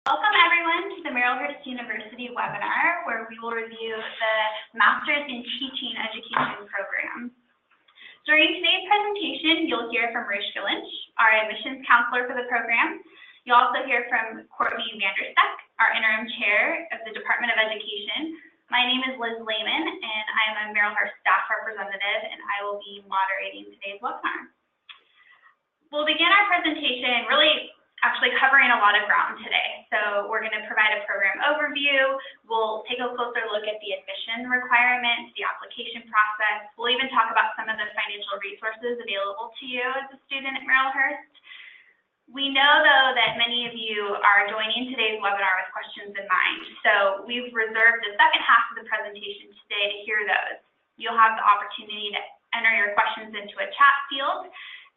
Welcome everyone to the Marylhurst University webinar, where we will review the Masters in Teaching Education program. During today's presentation, you'll hear from Rishka Lynch, our admissions counselor for the program. You'll also hear from Courtney Vandersteck, our interim chair of the Department of Education. My name is Liz Lehman, and I am a Marylhurst staff representative, and I will be moderating today's webinar. We'll begin our presentation really actually covering a lot of ground today. So we're going to provide a program overview. We'll take a closer look at the admission requirements, the application process. We'll even talk about some of the financial resources available to you as a student at Marylhurst. We know, though, that many of you are joining today's webinar with questions in mind. So we've reserved the second half of the presentation today to hear those. You'll have the opportunity to enter your questions into a chat field,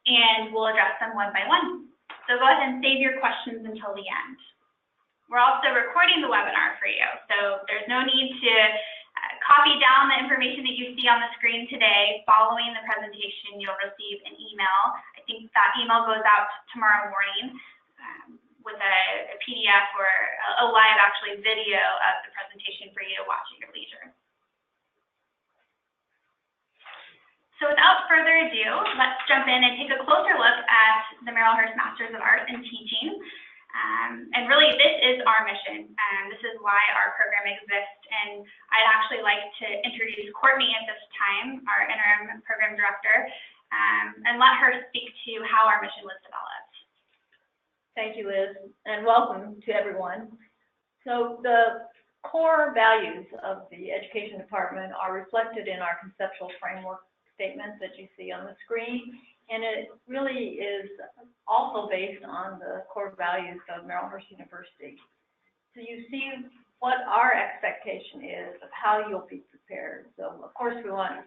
and we'll address them one by one. So go ahead and save your questions until the end. We're also recording the webinar for you, so there's no need to copy down the information that you see on the screen today. Following the presentation, you'll receive an email. I think that email goes out tomorrow morning with a PDF or a live, actually, video of the presentation for you to watch at your leisure. So without further ado, let's jump in and take a closer look at the Marylhurst Masters of Arts in Teaching. And really, this is our mission. This is why our program exists. And I'd actually like to introduce Courtney at this time, our interim program director, and let her speak to how our mission was developed. Thank you, Liz, and welcome to everyone. So the core values of the Education Department are reflected in our conceptual framework statements that you see on the screen, and it really is also based on the core values of Marylhurst University. So you see what our expectation is of how you'll be prepared. So of course we want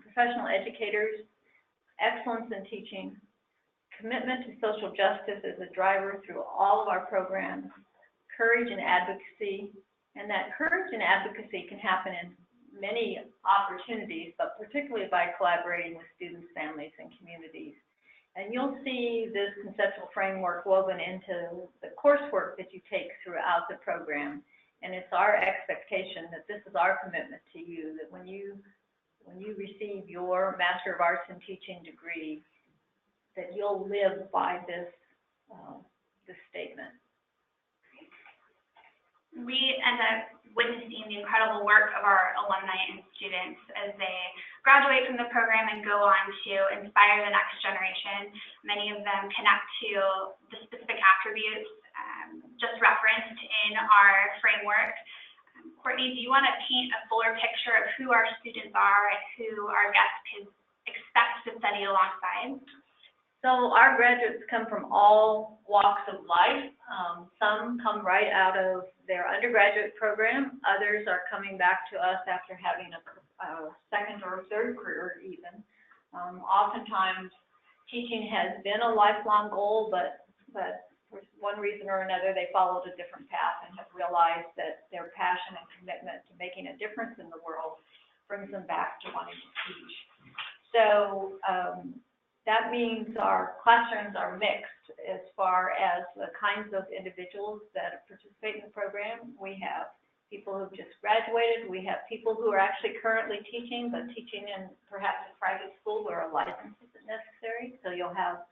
professional educators, excellence in teaching, commitment to social justice as a driver through all of our programs, courage and advocacy, and that courage and advocacy can happen in many opportunities, but particularly by collaborating with students, families, and communities. And you'll see this conceptual framework woven into the coursework that you take throughout the program. And it's our expectation that this is our commitment to you, that when you receive your Master of Arts in Teaching degree, that you'll live by this statement. We end up witnessing the incredible work of our alumni and students as they graduate from the program and go on to inspire the next generation. Many of them connect to the specific attributes just referenced in our framework. Courtney, do you want to paint a fuller picture of who our students are and who our guests can expect to study alongside? So our graduates come from all walks of life. Some come right out of their undergraduate program. Others are coming back to us after having a second or third career even. Oftentimes, teaching has been a lifelong goal, but for one reason or another, they followed a different path and have realized that their passion and commitment to making a difference in the world brings them back to wanting to teach. So that means our classrooms are mixed as far as the kinds of individuals that participate in the program. We have people who've just graduated. We have people who are actually currently teaching, but teaching in perhaps a private school where a license isn't necessary. So you'll have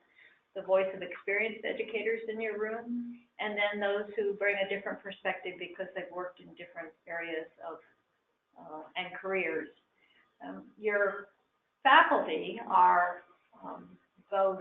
the voice of experienced educators in your room, and then those who bring a different perspective because they've worked in different areas of and careers. Your faculty are both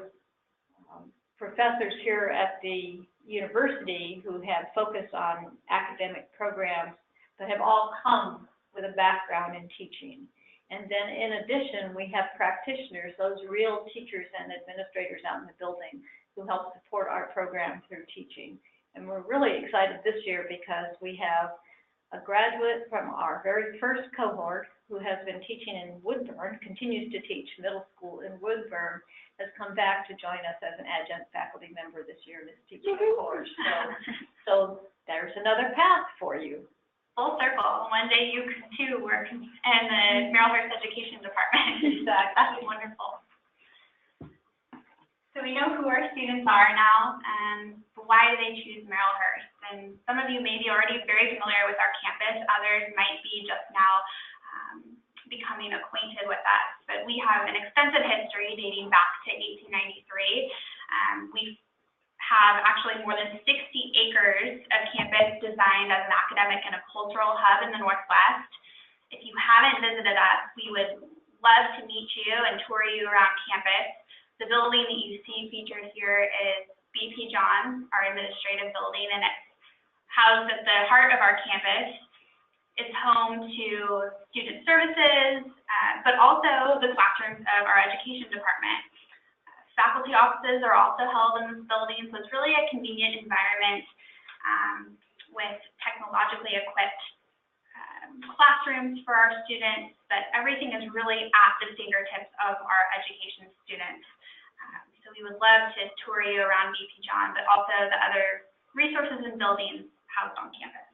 professors here at the university who have focused on academic programs, but have all come with a background in teaching. And then in addition, we have practitioners, those real teachers and administrators out in the building who help support our program through teaching. And we're really excited this year because we have a graduate from our very first cohort who has been teaching in Woodburn, continues to teach middle school in Woodburn, has come back to join us as an adjunct faculty member this year in this teaching course. So there's another path for you. Full circle. One day you too work in the Marylhurst Education Department. Exactly. That's wonderful. So we know who our students are now, but why do they choose Marylhurst? And some of you may be already very familiar with our campus, others might be just now becoming acquainted with us. But we have an extensive history dating back to 1893. We have actually more than 60 acres of campus designed as an academic and a cultural hub in the Northwest. If you haven't visited us, we would love to meet you and tour you around campus. The building that you see featured here is BP John, our administrative building, and it's housed at the heart of our campus. It's home to student services, but also the classrooms of our education department. Faculty offices are also held in this building, so it's really a convenient environment with technologically equipped classrooms for our students, but everything is really at the fingertips of our education students. So we would love to tour you around BP John, but also the other resources and buildings housed on campus.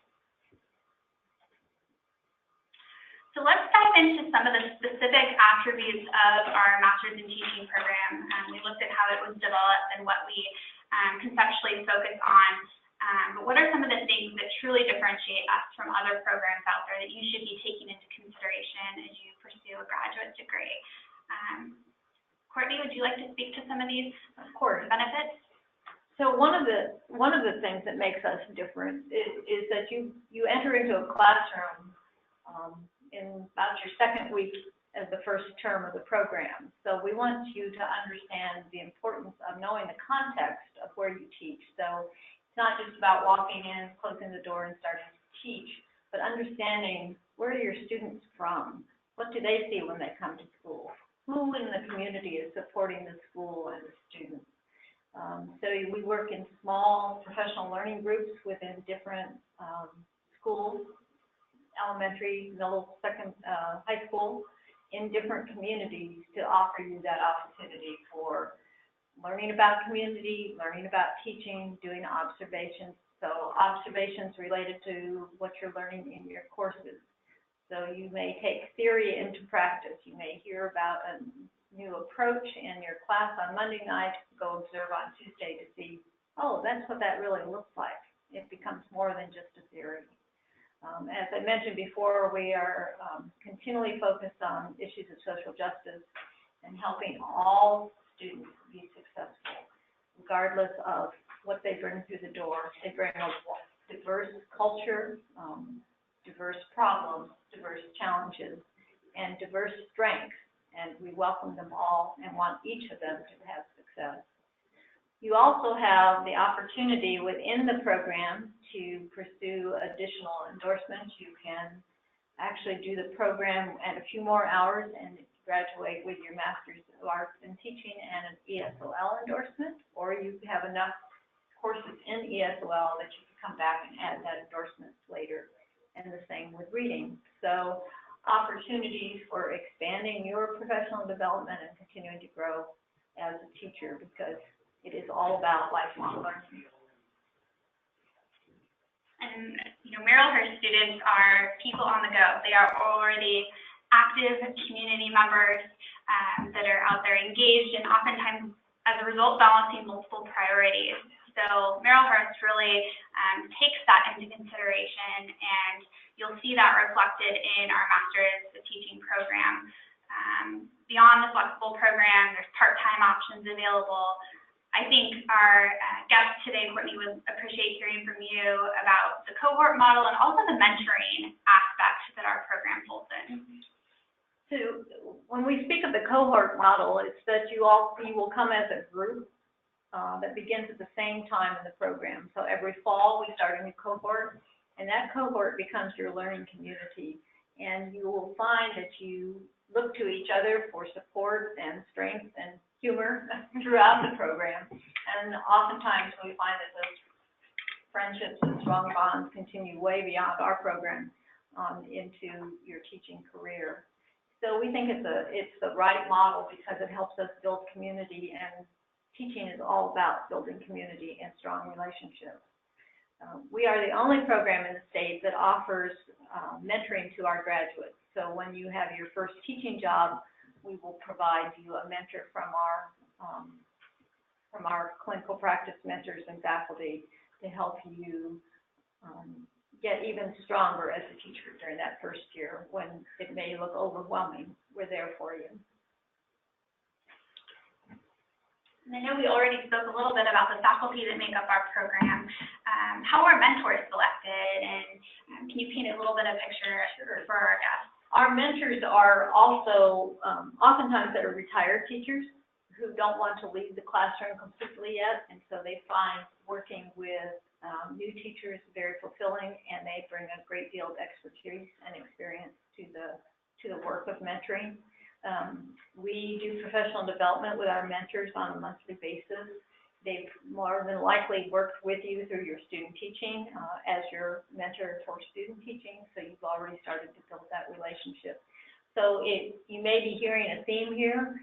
So let's dive into some of the specific attributes of our Master's in Teaching program. We looked at how it was developed and what we conceptually focus on. But what are some of the things that truly differentiate us from other programs out there that you should be taking into consideration as you pursue a graduate degree? Courtney, would you like to speak to some of these benefits? So one of the things that makes us different is that you enter into a classroom in about your second week of the first term of the program. So we want you to understand the importance of knowing the context of where you teach. So it's not just about walking in, closing the door, and starting to teach, but understanding where are your students from? What do they see when they come to school? Who in the community is supporting the school and the students? So we work in small professional learning groups within different schools, elementary, middle, high school, in different communities to offer you that opportunity for learning about community, learning about teaching, doing observations. So observations related to what you're learning in your courses. So you may take theory into practice. You may hear about a new approach in your class on Monday night, go observe on Tuesday to see, oh, that's what that really looks like. It becomes more than just a theory. As I mentioned before, we are continually focused on issues of social justice and helping all students be successful, regardless of what they bring through the door. They bring a diverse culture, diverse problems, diverse challenges, and diverse strengths, and we welcome them all and want each of them to have success. You also have the opportunity within the program to pursue additional endorsements. You can actually do the program at a few more hours and graduate with your Master's of Arts in Teaching and an ESOL endorsement, or you have enough courses in ESOL that you can come back and add that endorsement later, and the same with reading. So opportunities for expanding your professional development and continuing to grow as a teacher, because it is all about lifelong learning. And Marylhurst students are people on the go. They are already active community members that are out there engaged and oftentimes, as a result, balancing multiple priorities. So Marylhurst really takes that into consideration, and you'll see that reflected in our Master's of Teaching program. Beyond the flexible program, there's part-time options available. I think our guest today, Courtney, would appreciate hearing from you about the cohort model and also the mentoring aspect that our program holds in. So when we speak of the cohort model, it's that you will come as a group that begins at the same time in the program. So every fall we start a new cohort, and that cohort becomes your learning community. And you will find that you look to each other for support and strength and humor throughout the program. And oftentimes we find that those friendships and strong bonds continue way beyond our program into your teaching career. So we think it's the right model because it helps us build community, and teaching is all about building community and strong relationships. We are the only program in the state that offers mentoring to our graduates. So when you have your first teaching job, we will provide you a mentor from our clinical practice mentors and faculty to help you get even stronger as a teacher during that first year when it may look overwhelming. We're there for you. And I know we already spoke a little bit about the faculty that make up our program. How are mentors selected, and can you paint a little bit of a picture for our guests? Our mentors are also oftentimes that are retired teachers who don't want to leave the classroom completely yet, and so they find working with new teachers very fulfilling, and they bring a great deal of expertise and experience to the work of mentoring. We do professional development with our mentors on a monthly basis. They've more than likely worked with you through your student teaching as your mentor for student teaching, so you've already started to build that relationship. So you may be hearing a theme here.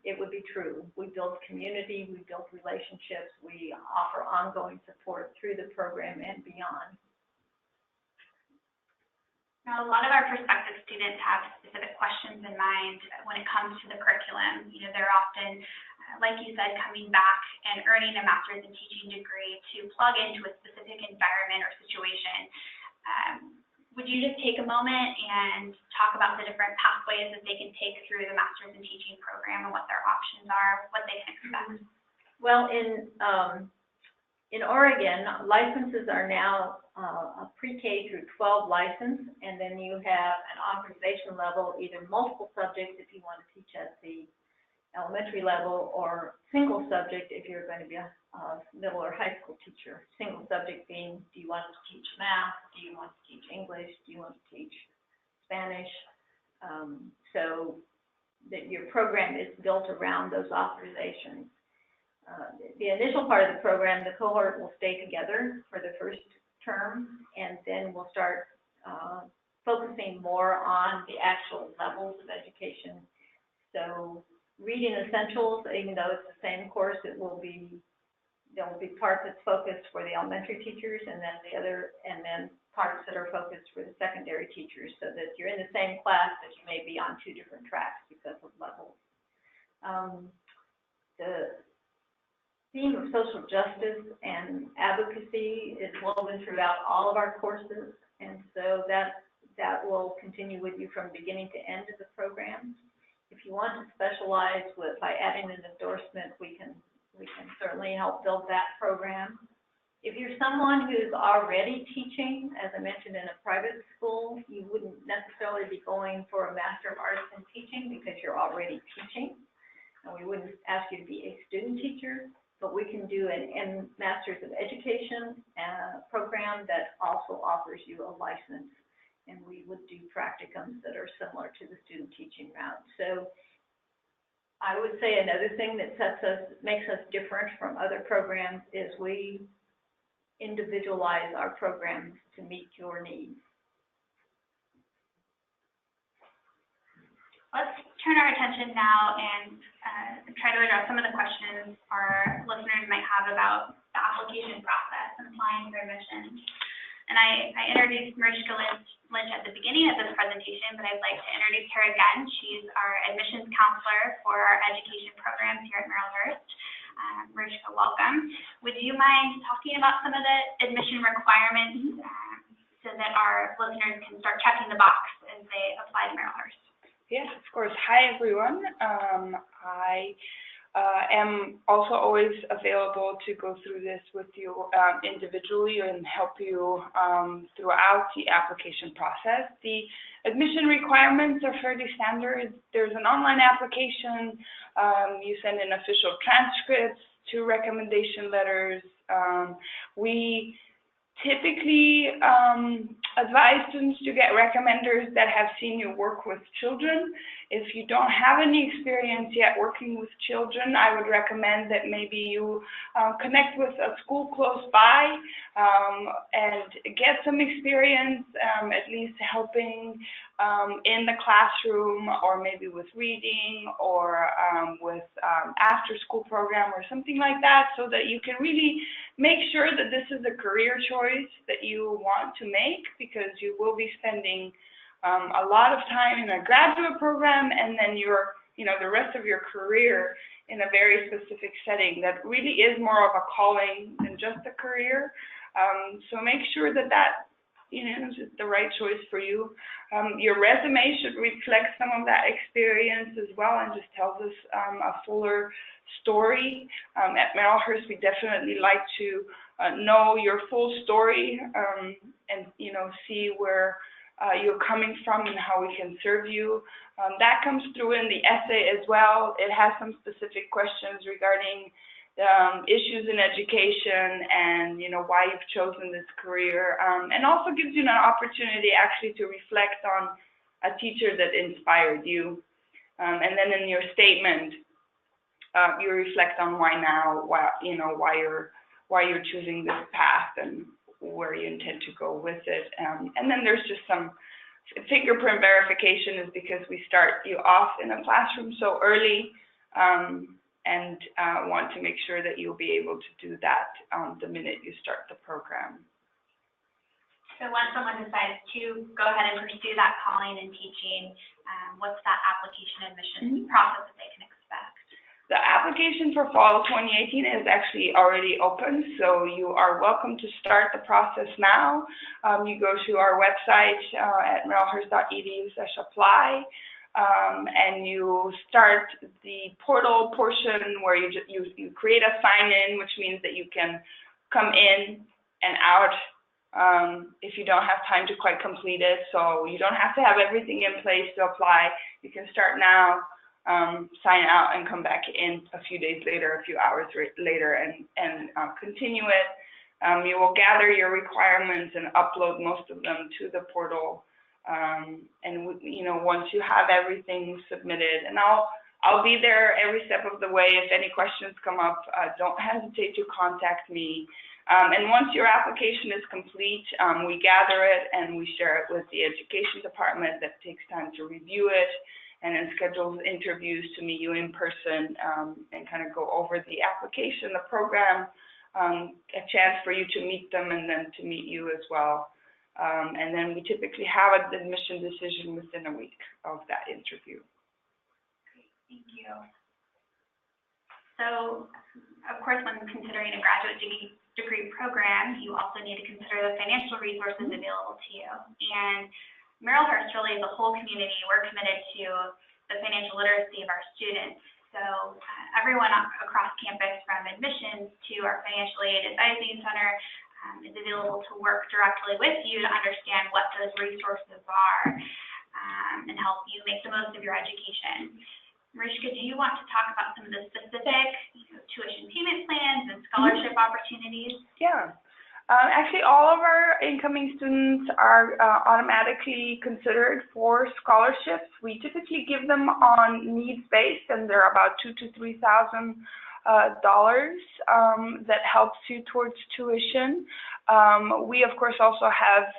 It would be true. We build community, we build relationships, we offer ongoing support through the program and beyond. Now, a lot of our prospective students have specific questions in mind when it comes to the curriculum. You know, they're often, like you said, coming back and earning a master's in teaching degree to plug into a specific environment or situation. Would you just take a moment and talk about the different pathways that they can take through the master's in teaching program and what their options are, what they can expect? Well, in Oregon, licenses are now a pre-K through 12 license, and then you have an authorization level, either multiple subjects if you want to teach at the elementary level, or single subject if you're going to be a middle or high school teacher. Single subject being, do you want to teach math? Do you want to teach English? Do you want to teach Spanish? So that your program is built around those authorizations. The initial part of the program, the cohort will stay together for the first term, and then we'll start focusing more on the actual levels of education. So reading essentials, even though it's the same course, there will be part that's focused for the elementary teachers, and then parts that are focused for the secondary teachers, so that you're in the same class, but you may be on two different tracks because of levels. The theme of social justice and advocacy is woven throughout all of our courses, and so that will continue with you from beginning to end of the program. If you want to specialize by adding an endorsement, we can certainly help build that program. If you're someone who's already teaching, as I mentioned, in a private school, you wouldn't necessarily be going for a Master of Arts in Teaching because you're already teaching, and we wouldn't ask you to be a student teacher, but we can do an Masters of Education program that also offers you a license, and we would do practicums that are similar to the student teaching route. So I would say another thing that makes us different from other programs is we individualize our programs to meet your needs. Let's turn our attention now and try to address some of the questions our listeners might have about the application process and applying for admission. And I introduced Marylhurst Lynch at the beginning of this presentation, but I'd like to introduce her again. She's our admissions counselor for our education programs here at Marylhurst. Marylhurst, welcome. Would you mind talking about some of the admission requirements so that our listeners can start checking the box as they apply to Marylhurst? Yes, of course. Hi, everyone. I am also always available to go through this with you individually and help you throughout the application process. The admission requirements are fairly standard. There's an online application. You send in official transcripts, 2 recommendation letters. We typically advise students to get recommenders that have seen you work with children. If you don't have any experience yet working with children, I would recommend that maybe you connect with a school close by and get some experience, at least helping in the classroom, or maybe with reading, or with after-school program or something like that, so that you can really make sure that this is a career choice that you want to make, because you will be spending a lot of time in a graduate program, and then the rest of your career in a very specific setting that really is more of a calling than just a career. So make sure that is the right choice for you. Your resume should reflect some of that experience as well, and just tells us a fuller story. At Marylhurst, we definitely like to know your full story, and see where you're coming from and how we can serve you. That comes through in the essay as well. It has some specific questions regarding issues in education and why you've chosen this career, and also gives you an opportunity actually to reflect on a teacher that inspired you, and then in your statement you reflect on why now, why you're choosing this path and where you intend to go with it, and then there's just some fingerprint verification, is because we start you off in a classroom so early, and want to make sure that you'll be able to do that the minute you start the program. So once someone decides to go ahead and pursue that calling and teaching, what's that application admission process that they can expect? The application for fall 2018 is actually already open, so you are welcome to start the process now. You go to our website at marylhurst.edu/apply. And you start the portal portion where you create a sign-in, which means that you can come in and out if you don't have time to quite complete it. So you don't have to have everything in place to apply. You can start now, sign out, and come back in a few days later, a few hours later, and continue it. You will gather your requirements and upload most of them to the portal. And once you have everything submitted, and I'll be there every step of the way. If any questions come up, don't hesitate to contact me. And once your application is complete, we gather it and we share it with the education department that takes time to review it, and then schedules interviews to meet you in person, and kind of go over the application, the program, a chance for you to meet them and then to meet you as well. And then we typically have an admission decision within a week of that interview. Great, thank you. So, of course, when considering a graduate degree program, you also need to consider the financial resources available to you. And Marylhurst, really, as a whole community, we're committed to the financial literacy of our students. So everyone across campus, from admissions to our financial aid advising center, is available to work directly with you to understand what those resources are, and help you make the most of your education. Mariska, do you want to talk about some of the specific tuition payment plans and scholarship opportunities? Yeah. Actually, all of our incoming students are automatically considered for scholarships. We typically give them on needs-based, and they're about $2,000 to $3,000 that helps you towards tuition. We, of course, also have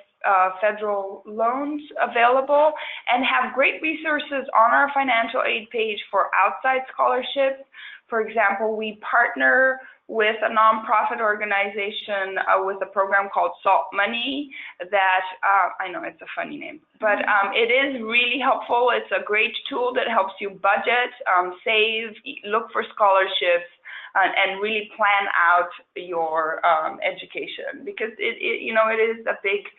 federal loans available and have great resources on our financial aid page for outside scholarships. For example, we partner with a nonprofit organization with a program called Salt Money that, I know it's a funny name, but it is really helpful. It's a great tool that helps you budget, save, look for scholarships, and really plan out your education, because it is a big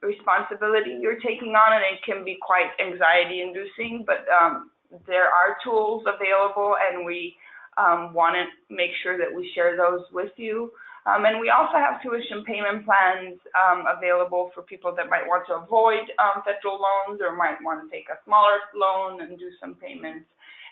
responsibility you're taking on, and it can be quite anxiety inducing, but there are tools available, and we want to make sure that we share those with you. And we also have tuition payment plans available for people that might want to avoid federal loans, or might want to take a smaller loan and do some payments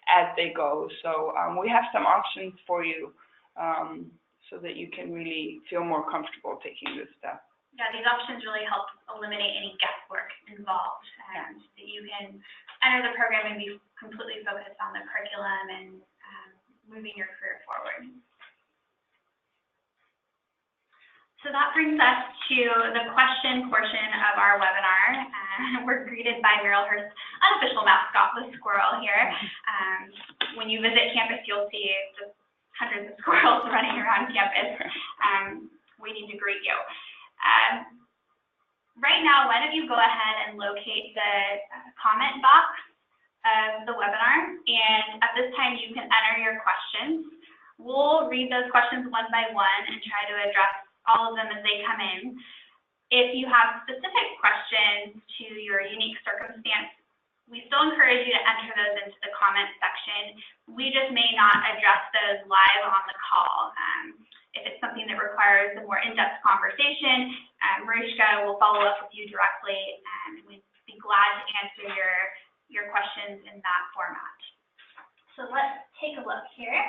as they go. So we have some options for you, so that you can really feel more comfortable taking this step. Yeah, these options really help eliminate any guesswork involved, and that you can enter the program and be completely focused on the curriculum and moving your career forward. So that brings us to the question portion of our webinar. We're greeted by Marylhurst's unofficial mascot, the squirrel here. When you visit campus, you'll see just hundreds of squirrels running around campus, waiting to greet you. Right now, why don't you go ahead and locate the comment box of the webinar, and at this time you can enter your questions. We'll read those questions one by one and try to address all of them as they come in. If you have specific questions to your unique circumstance, we still encourage you to enter those into the comments section. We just may not address those live on the call. If it's something that requires a more in-depth conversation, Mariska will follow up with you directly, and we'd be glad to answer your questions in that format. So let's take a look here.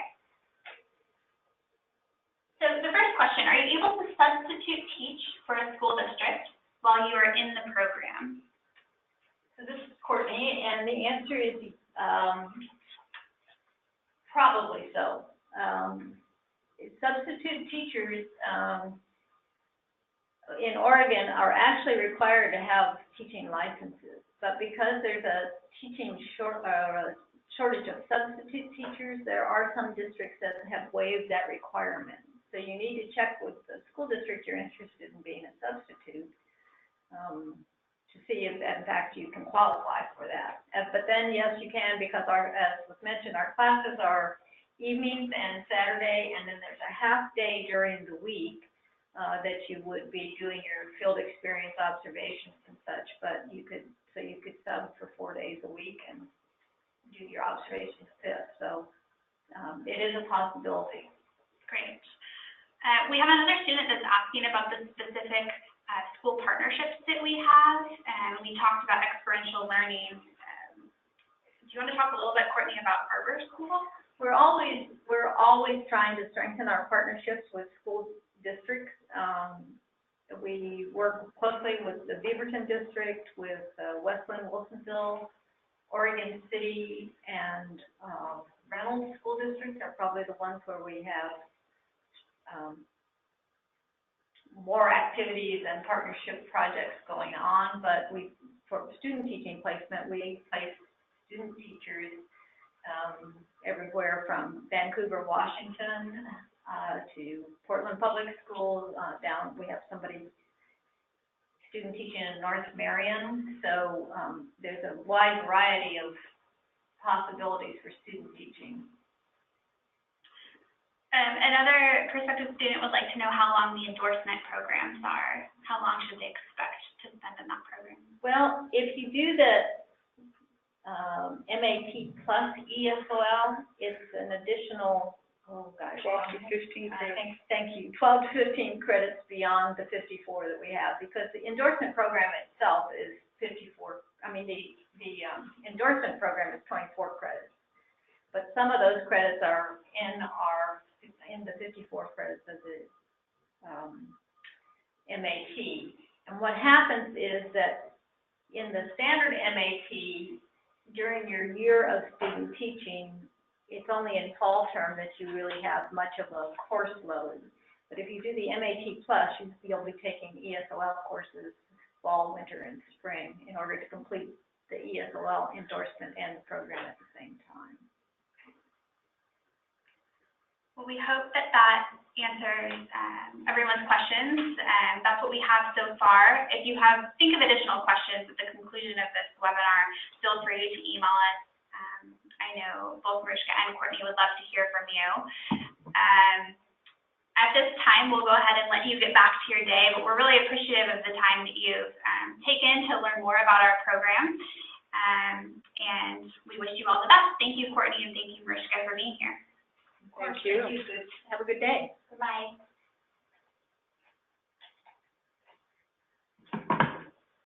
So the first question, are you able to substitute teach for a school district while you are in the program? So this is Courtney, and the answer is probably so. Substitute teachers in Oregon are actually required to have teaching licenses, but because there's a teaching shortage of substitute teachers, there are some districts that have waived that requirement. So you need to check with the school district you're interested in being a substitute to see if, in fact, you can qualify for that. But then, yes, you can, because as was mentioned, our classes are evenings and Saturday, and then there's a half day during the week that you would be doing your field experience observations and such. But you could sub for 4 days a week and do your observations fifth. So it is a possibility. Great. We have another student that's asking about the specific school partnerships that we have, and we talked about experiential learning. Do you want to talk a little bit, Courtney, about Arbor School? We're always trying to strengthen our partnerships with school districts. We work closely with the Beaverton District, with Westland, Wilsonville, Oregon City, and Reynolds School District are probably the ones where we have more activities and partnership projects going on. But for student teaching placement, we place student teachers everywhere from Vancouver, Washington, to Portland Public Schools. We have somebody student teaching in North Marion. So there's a wide variety of possibilities for student teaching. Another prospective student would like to know how long the endorsement programs are. How long should they expect to spend in that program? Well, if you do the MAT plus ESOL, it's an additional, 12 to 15 credits. Thank you. 12 to 15 credits beyond the 54 that we have, because the endorsement program itself is 54. I mean, the endorsement program is 24 credits, but some of those credits are in the 54 credits of the MAT. And what happens is that in the standard MAT, during your year of student teaching, it's only in fall term that you really have much of a course load. But if you do the MAT plus, you'll be taking ESOL courses fall, winter, and spring in order to complete the ESOL endorsement and the program at the same time. Well, we hope that answers everyone's questions. That's what we have so far. If you think of additional questions at the conclusion of this webinar, feel free to email us. I know both Mariska and Courtney would love to hear from you. At this time, we'll go ahead and let you get back to your day, but we're really appreciative of the time that you've taken to learn more about our program. And we wish you all the best. Thank you, Courtney, and thank you, Mariska, for being here. Thank you. Have a good day. Goodbye.